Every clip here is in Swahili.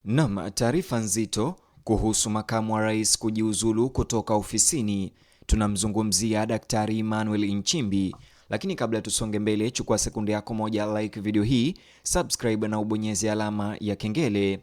Naam, taarifa nzito kuhusu makamu wa rais kujiuzulu kutoka ofisini. Tunamzungumzia Daktari Emmanuel Nchimbi. Lakini kabla tusonge mbele, chukua sekunde yako moja, like video hii, subscribe na ubonyeze alama ya kengele.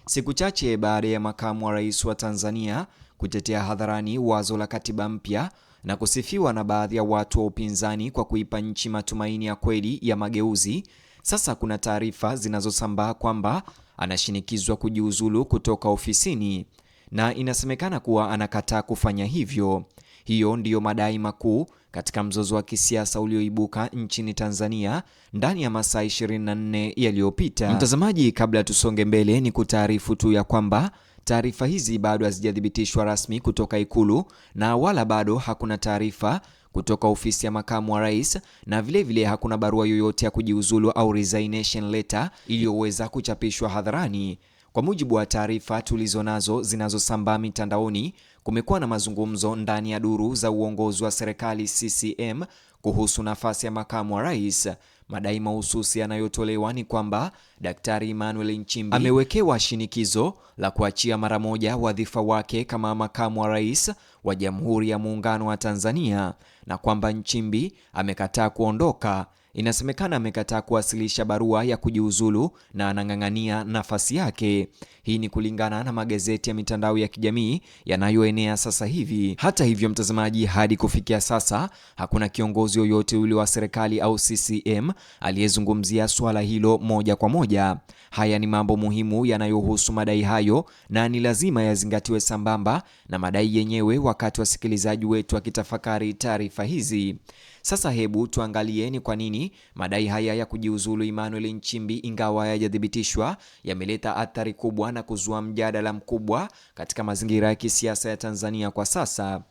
Siku chache baada ya makamu wa rais wa Tanzania kutetea hadharani wazo la katiba mpya na kusifiwa na baadhi ya watu wa upinzani kwa kuipa nchi matumaini ya kweli ya mageuzi, sasa kuna taarifa zinazosambaa kwamba anashinikizwa kujiuzulu kutoka ofisini na inasemekana kuwa anakataa kufanya hivyo. Hiyo ndiyo madai makuu katika mzozo wa kisiasa ulioibuka nchini Tanzania ndani ya masaa 24 yaliyopita. Mtazamaji, kabla tusonge mbele, ni kutaarifu tu ya kwamba taarifa hizi bado hazijathibitishwa rasmi kutoka Ikulu na wala bado hakuna taarifa kutoka ofisi ya makamu wa rais, na vilevile hakuna barua yoyote ya kujiuzulu au resignation letter iliyoweza kuchapishwa hadharani. Kwa mujibu wa taarifa tulizonazo zinazosambaa mitandaoni, kumekuwa na mazungumzo ndani ya duru za uongozi wa serikali CCM kuhusu nafasi ya makamu wa rais. Madai mahususi yanayotolewa ni kwamba Daktari Emmanuel Nchimbi amewekewa shinikizo la kuachia mara moja wadhifa wake kama makamu wa rais wa Jamhuri ya Muungano wa Tanzania na kwamba Nchimbi amekataa kuondoka. Inasemekana amekataa kuwasilisha barua ya kujiuzulu na anang'ang'ania nafasi yake. Hii ni kulingana na magazeti ya mitandao ya kijamii yanayoenea sasa hivi. Hata hivyo, mtazamaji, hadi kufikia sasa hakuna kiongozi yoyote ule wa serikali au CCM aliyezungumzia swala hilo moja kwa moja. Haya ni mambo muhimu yanayohusu madai hayo na ni lazima yazingatiwe sambamba na madai yenyewe wakati wasikilizaji wetu wakitafakari taarifa hizi. Sasa hebu tuangalie ni kwa nini madai haya ya kujiuzulu Emmanuel Nchimbi, ingawa hayajathibitishwa, yameleta athari kubwa na kuzua mjadala mkubwa katika mazingira ya kisiasa ya Tanzania kwa sasa.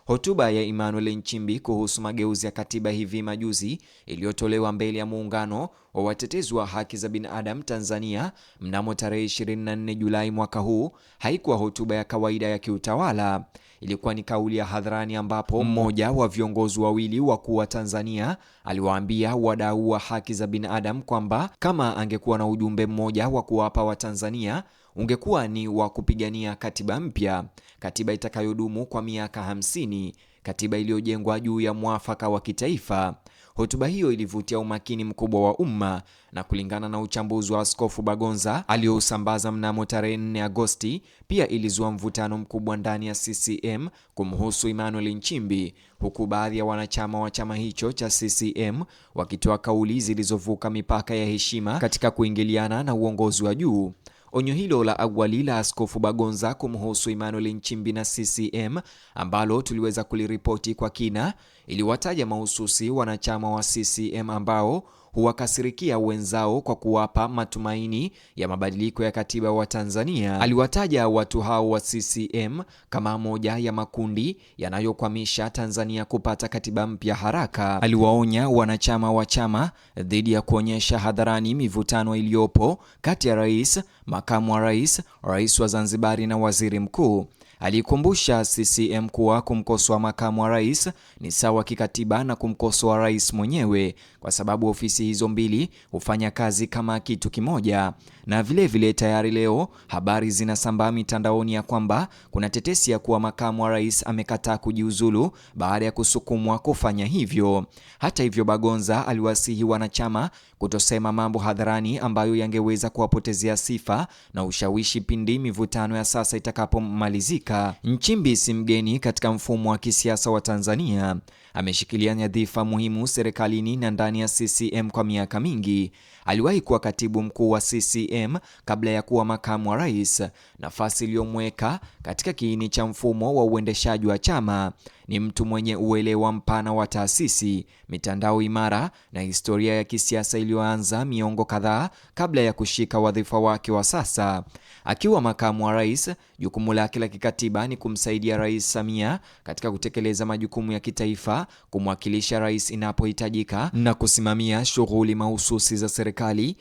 Hotuba ya Emmanuel Nchimbi kuhusu mageuzi ya katiba hivi majuzi iliyotolewa mbele ya muungano wa watetezi wa haki za binadamu Tanzania mnamo tarehe 24 Julai mwaka huu haikuwa hotuba ya kawaida ya kiutawala. Ilikuwa ni kauli ya hadharani ambapo mmoja wa viongozi wawili wakuu wa Tanzania aliwaambia wadau wa haki za binadamu kwamba kama angekuwa na ujumbe mmoja wa kuwapa Watanzania ungekuwa ni wa kupigania katiba mpya, katiba itakayodumu kwa miaka 50, katiba iliyojengwa juu ya mwafaka wa kitaifa. Hotuba hiyo ilivutia umakini mkubwa wa umma na kulingana na uchambuzi wa Askofu Bagonza aliyousambaza mnamo tarehe 4 Agosti, pia ilizua mvutano mkubwa ndani ya CCM kumhusu Emmanuel Nchimbi, huku baadhi ya wanachama wa chama hicho cha CCM wakitoa kauli zilizovuka mipaka ya heshima katika kuingiliana na uongozi wa juu. Onyo hilo la awali la Askofu Bagonza kumhusu Emmanuel Nchimbi na CCM, ambalo tuliweza kuliripoti kwa kina, iliwataja mahususi wanachama wa CCM ambao huwakasirikia wenzao kwa kuwapa matumaini ya mabadiliko ya katiba wa Tanzania. Aliwataja watu hao wa CCM kama moja ya makundi yanayokwamisha Tanzania kupata katiba mpya haraka. Aliwaonya wanachama wa chama dhidi ya kuonyesha hadharani mivutano iliyopo kati ya rais, makamu wa rais, rais wa Zanzibari na waziri mkuu. Alikumbusha CCM kuwa kumkosoa makamu wa rais ni sawa kikatiba na kumkosoa rais mwenyewe, kwa sababu ofisi hizo mbili hufanya kazi kama kitu kimoja. Na vilevile tayari leo habari zinasambaa mitandaoni ya kwamba kuna tetesi ya kuwa makamu wa rais amekataa kujiuzulu baada ya kusukumwa kufanya hivyo. Hata hivyo, Bagonza aliwasihi wanachama kutosema mambo hadharani ambayo yangeweza kuwapotezea sifa na ushawishi pindi mivutano ya sasa itakapomalizika. Nchimbi si mgeni katika mfumo wa kisiasa wa Tanzania. Ameshikilia nyadhifa muhimu serikalini na ndani ya CCM kwa miaka mingi. Aliwahi kuwa katibu mkuu wa CCM kabla ya kuwa makamu wa rais, nafasi iliyomweka katika kiini cha mfumo wa uendeshaji wa chama. Ni mtu mwenye uelewa mpana wa taasisi, mitandao imara na historia ya kisiasa iliyoanza miongo kadhaa kabla ya kushika wadhifa wake wa sasa. Akiwa makamu wa rais, jukumu lake la kikatiba ni kumsaidia Rais Samia katika kutekeleza majukumu ya kitaifa, kumwakilisha rais inapohitajika na kusimamia shughuli mahususi za serikali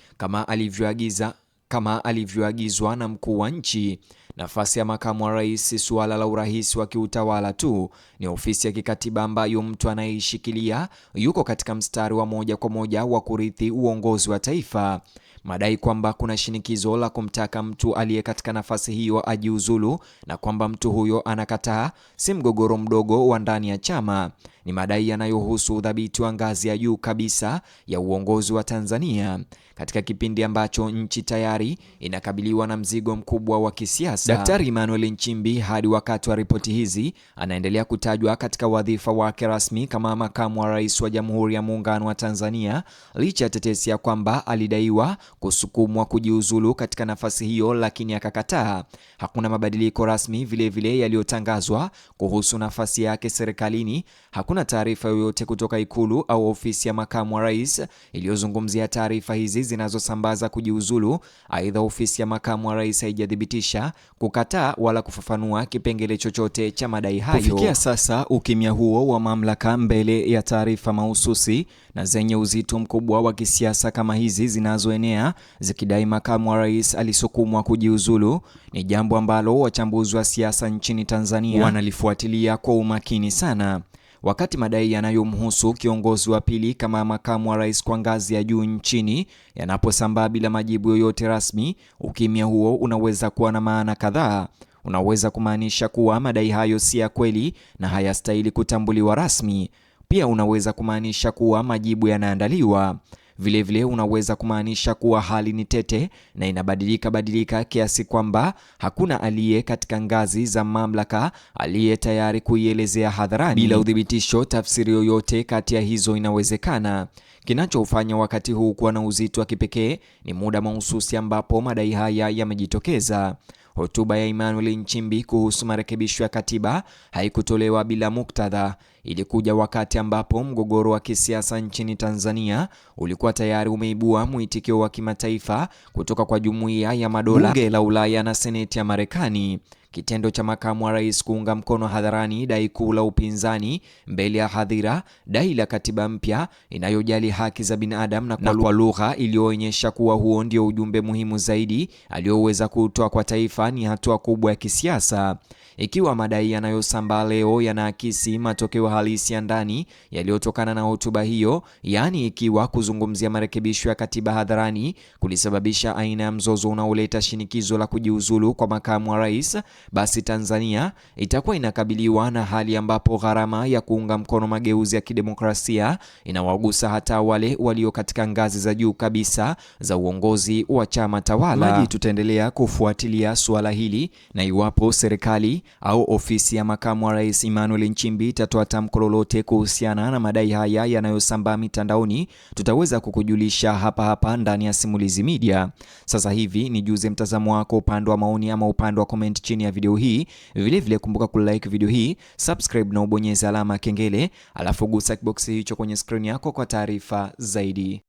kama alivyoagizwa na mkuu wa nchi. Nafasi ya makamu wa rais si suala la urahisi wa kiutawala tu, ni ofisi ya kikatiba ambayo mtu anayeishikilia yuko katika mstari wa moja kwa moja wa kurithi uongozi wa taifa. Madai kwamba kuna shinikizo la kumtaka mtu aliye katika nafasi hiyo ajiuzulu na kwamba mtu huyo anakataa si mgogoro mdogo wa ndani ya chama. Ni madai yanayohusu udhabiti wa ngazi ya juu kabisa ya uongozi wa Tanzania katika kipindi ambacho nchi tayari inakabiliwa na mzigo mkubwa wa kisiasa. Daktari Emmanuel Nchimbi hadi wakati wa ripoti hizi anaendelea kutajwa katika wadhifa wake rasmi kama makamu wa rais wa Jamhuri ya Muungano wa Tanzania, licha ya tetesi ya kwamba alidaiwa kusukumwa kujiuzulu katika nafasi hiyo, lakini akakataa. Hakuna mabadiliko rasmi vilevile yaliyotangazwa kuhusu nafasi yake serikalini. Hakuna taarifa yoyote kutoka Ikulu au ofisi ya makamu wa rais iliyozungumzia taarifa hizi zinazosambaza kujiuzulu. Aidha, ofisi ya makamu wa rais haijathibitisha, kukataa wala kufafanua kipengele chochote cha madai hayo. Kufikia sasa, ukimya huo wa mamlaka mbele ya taarifa mahususi na zenye uzito mkubwa wa kisiasa kama hizi zinazoenea zikidai makamu wa rais alisukumwa kujiuzulu ni jambo ambalo wachambuzi wa siasa nchini Tanzania wanalifuatilia kwa umakini sana. Wakati madai yanayomhusu kiongozi wa pili kama makamu wa rais kwa ngazi ya juu nchini yanaposambaa bila majibu yoyote rasmi, ukimya huo unaweza kuwa na maana kadhaa. Unaweza kumaanisha kuwa madai hayo si ya kweli na hayastahili kutambuliwa rasmi. Pia unaweza kumaanisha kuwa majibu yanaandaliwa. Vilevile unaweza kumaanisha kuwa hali ni tete na inabadilika kiasi kwamba hakuna aliye katika ngazi za mamlaka aliye tayari kuielezea hadharani. Bila udhibitisho, tafsiri yoyote kati ya hizo inawezekana. Kinachofanya wakati huu kuwa na uzito wa kipekee ni muda mahususi ambapo madai haya yamejitokeza. Hotuba ya Emmanuel Nchimbi kuhusu marekebisho ya katiba haikutolewa bila muktadha. Ilikuja wakati ambapo mgogoro wa kisiasa nchini Tanzania ulikuwa tayari umeibua mwitikio wa kimataifa kutoka kwa Jumuiya ya Madola, Bunge la Ulaya na Seneti ya Marekani. Kitendo cha makamu wa rais kuunga mkono hadharani dai kuu la upinzani mbele ya hadhira, dai la katiba mpya inayojali haki za binadamu na kwa lugha iliyoonyesha kuwa huo ndio ujumbe muhimu zaidi aliyoweza kutoa kwa taifa, ni hatua kubwa ya kisiasa. Ikiwa madai yanayosambaa leo yanaakisi matokeo halisi ya ndani yaliyotokana na hotuba hiyo, yaani ikiwa kuzungumzia marekebisho ya katiba hadharani kulisababisha aina ya mzozo unaoleta shinikizo la kujiuzulu kwa makamu wa rais, basi Tanzania itakuwa inakabiliwa na hali ambapo gharama ya kuunga mkono mageuzi ya kidemokrasia inawagusa hata wale walio katika ngazi za juu kabisa za uongozi wa chama tawala. Tutaendelea kufuatilia suala hili, na iwapo serikali au ofisi ya makamu wa rais Emmanuel Nchimbi itatoa tamko lolote kuhusiana na madai haya yanayosambaa mitandaoni, tutaweza kukujulisha hapa ndani ya Simulizi Media. Sasa hivi nijuze mtazamo wako upande wa maoni ama upande wa comment chini ya video hii. Vile kumbuka kulike video hii, subscribe na ubonyeze alama kengele, alafu gusa kiboksi hicho kwenye screen yako kwa taarifa zaidi.